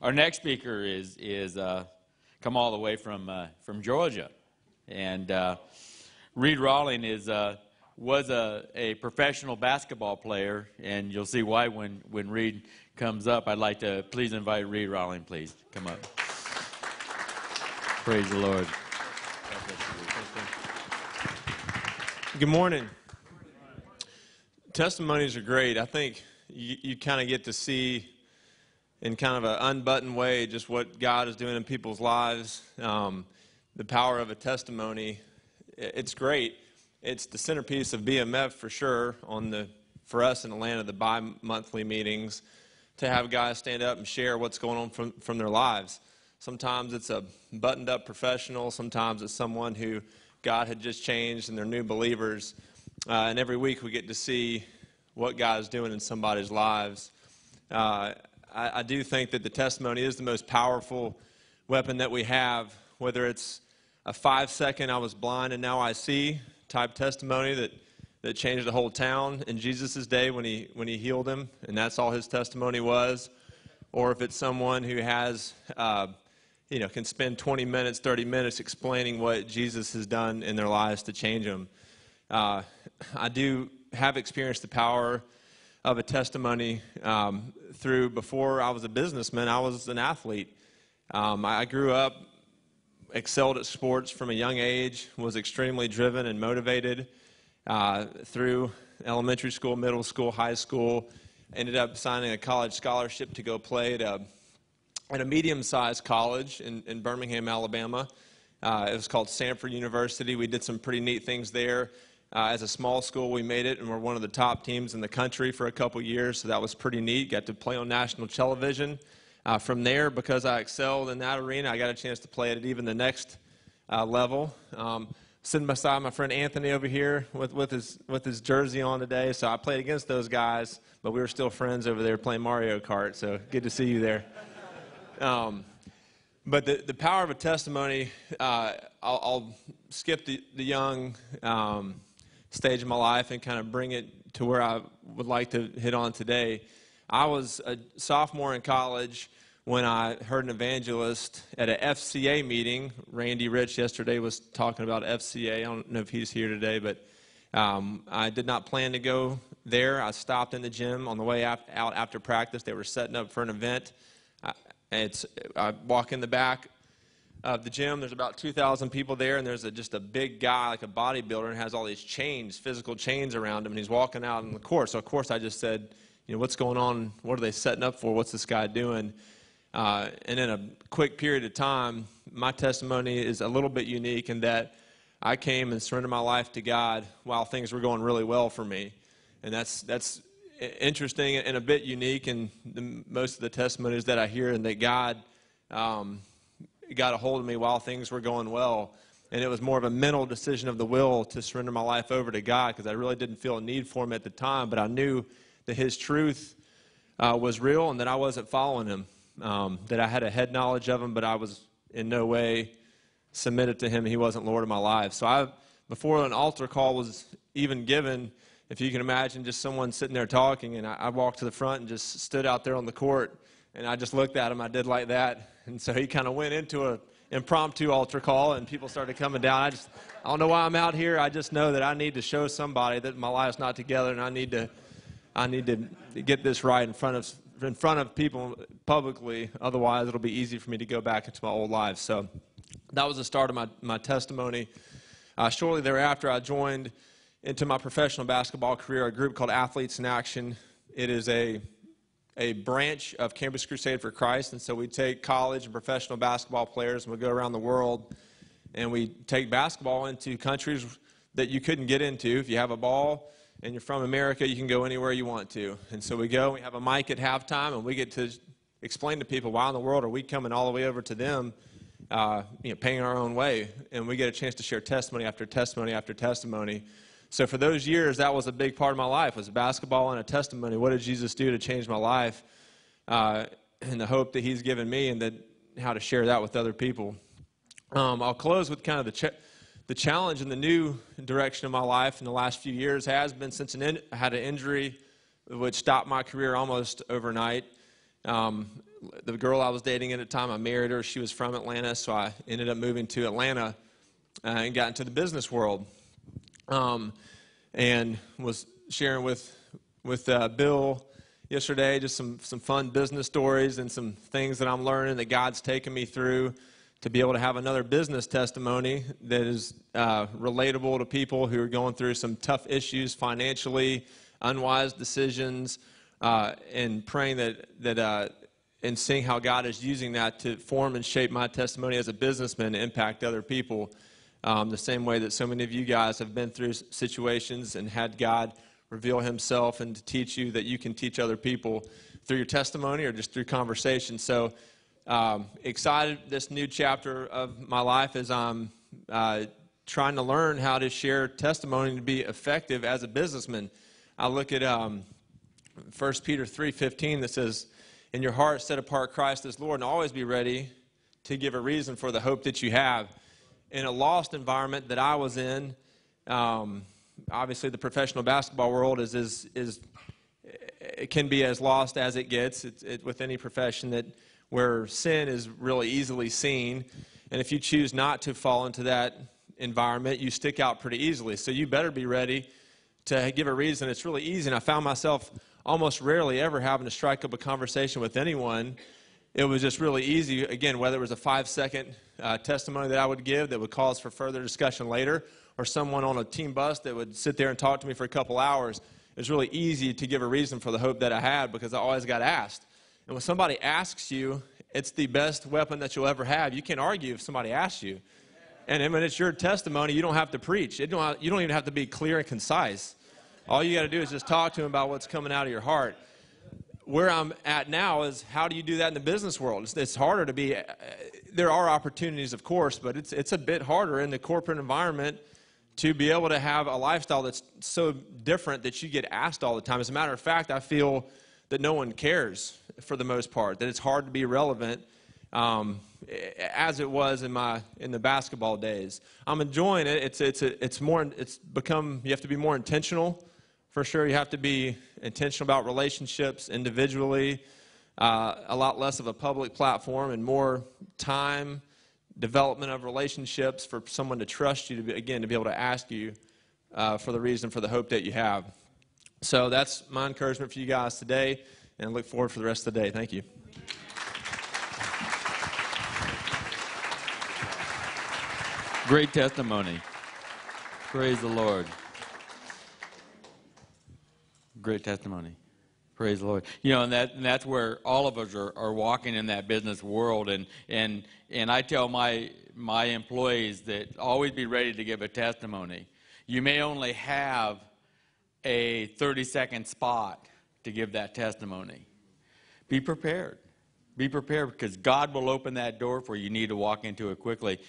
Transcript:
Our next speaker is come all the way from Georgia, and Reed Rawlings was a professional basketball player, and you'll see why when Reed comes up. I'd like to please invite Reed Rawlings, please come up. Praise the Lord. Good morning. Testimonies are great. I think you kind of get to see in kind of an unbuttoned way just what God is doing in people's lives. The power of a testimony, it's great. It's the centerpiece of BMF for sure for us in Atlanta, the bi-monthly meetings, to have guys stand up and share what's going on from their lives. Sometimes it's a buttoned-up professional. Sometimes it's someone who God had just changed and they're new believers. And every week we get to see what God is doing in somebody's lives. I do think that the testimony is the most powerful weapon that we have, whether it's a 5-second "I was blind and now I see" type testimony that changed the whole town in Jesus' day when he healed him, and that's all his testimony was, or if it's someone who has can spend 20 minutes, 30 minutes explaining what Jesus has done in their lives to change them. I do have experienced the power of a testimony before I was a businessman, I was an athlete. I grew up, excelled at sports from a young age, was extremely driven and motivated through elementary school, middle school, high school. Ended up signing a college scholarship to go play at a medium-sized college in Birmingham, Alabama. It was called Samford University. We did some pretty neat things there. As a small school, we made it, and we're one of the top teams in the country for a couple years, so that was pretty neat. Got to play on national television. From there, because I excelled in that arena, I got a chance to play at even the next level. Sitting beside my friend Anthony over here with his jersey on today, so I played against those guys, but we were still friends over there playing Mario Kart, so good to see you there. But the power of a testimony, I'll skip the young stage of my life and kind of bring it to where I would like to hit on today. I was a sophomore in college when I heard an evangelist at a FCA meeting. Randy Rich yesterday was talking about FCA. I don't know if he's here today, but I did not plan to go there. I stopped in the gym on the way out after practice. They were setting up for an event. I walk in the back of the gym. There's about 2,000 people there, and there's just a big guy, like a bodybuilder, and has all these chains, physical chains around him, and he's walking out on the court. So, of course, I just said, what's going on? What are they setting up for? What's this guy doing? And in a quick period of time, my testimony is a little bit unique in that I came and surrendered my life to God while things were going really well for me. And that's interesting and a bit unique in most of the testimonies that I hear, and that God got a hold of me while things were going well. And it was more of a mental decision of the will to surrender my life over to God, because I really didn't feel a need for him at the time, but I knew that his truth was real and that I wasn't following him, that I had a head knowledge of him, but I was in no way submitted to him. He wasn't Lord of my life. So before an altar call was even given, if you can imagine just someone sitting there talking, and I walked to the front and just stood out there on the court, and I just looked at him. I did like that. And so he kind of went into an impromptu altar call, and people started coming down. I don't know why I'm out here. I just know that I need to show somebody that my life's not together, and I need to get this right in front of people publicly. Otherwise, it'll be easy for me to go back into my old life. So that was the start of my testimony. Shortly thereafter, I joined into my professional basketball career a group called Athletes in Action. It is a branch of Campus Crusade for Christ, and so we take college and professional basketball players, and we go around the world, and we take basketball into countries that you couldn't get into. If you have a ball and you're from America, you can go anywhere you want to. And so we go, and we have a mic at halftime, and we get to explain to people, why in the world are we coming all the way over to them, paying our own way? And we get a chance to share testimony after testimony after testimony. So for those years, that was a big part of my life, was basketball and a testimony. What did Jesus do to change my life? And the hope that he's given me, and how to share that with other people. I'll close with kind of the challenge in the new direction of my life in the last few years has been, since I had an injury which stopped my career almost overnight. the girl I was dating at the time, I married her. She was from Atlanta, so I ended up moving to Atlanta and got into the business world. And was sharing with Bill yesterday just some fun business stories and some things that I'm learning that God's taken me through to be able to have another business testimony that is relatable to people who are going through some tough issues financially, unwise decisions, and praying that and seeing how God is using that to form and shape my testimony as a businessman to impact other people. The same way that so many of you guys have been through situations and had God reveal himself and to teach you that you can teach other people through your testimony or just through conversation. So excited this new chapter of my life as I'm trying to learn how to share testimony to be effective as a businessman. I look at 1 Peter 3:15 that says, "In your heart set apart Christ as Lord, and always be ready to give a reason for the hope that you have." In a lost environment that I was in, obviously the professional basketball world is it can be as lost as it gets. It's with any profession that where sin is really easily seen, and if you choose not to fall into that environment, you stick out pretty easily. So you better be ready to give a reason. It's really easy, and I found myself almost rarely ever having to strike up a conversation with anyone. It was just really easy, again, whether it was a 5-second testimony that I would give that would cause for further discussion later, or someone on a team bus that would sit there and talk to me for a couple hours. It was really easy to give a reason for the hope that I had because I always got asked. And when somebody asks you, it's the best weapon that you'll ever have. You can't argue if somebody asks you. And when it's your testimony, you don't have to preach. You don't even have to be clear and concise. All you got to do is just talk to them about what's coming out of your heart. Where I'm at now is how do you do that in the business world? It's harder to be. There are opportunities, of course, but it's a bit harder in the corporate environment to be able to have a lifestyle that's so different that you get asked all the time. As a matter of fact, I feel that no one cares for the most part, that it's hard to be relevant as it was in the basketball days. I'm enjoying it. It's become, you have to be more intentional. For sure, you have to be intentional about relationships individually, a lot less of a public platform and more time, development of relationships for someone to trust you, to be able to ask you for the reason for the hope that you have. So that's my encouragement for you guys today, and I look forward for the rest of the day. Thank you. Great testimony. Praise the Lord. Great testimony. Praise the Lord. You know, and that's where all of us are walking in that business world. And I tell my employees that always be ready to give a testimony. You may only have a 30-second spot to give that testimony. Be prepared. Be prepared because God will open that door for you. You need to walk into it quickly.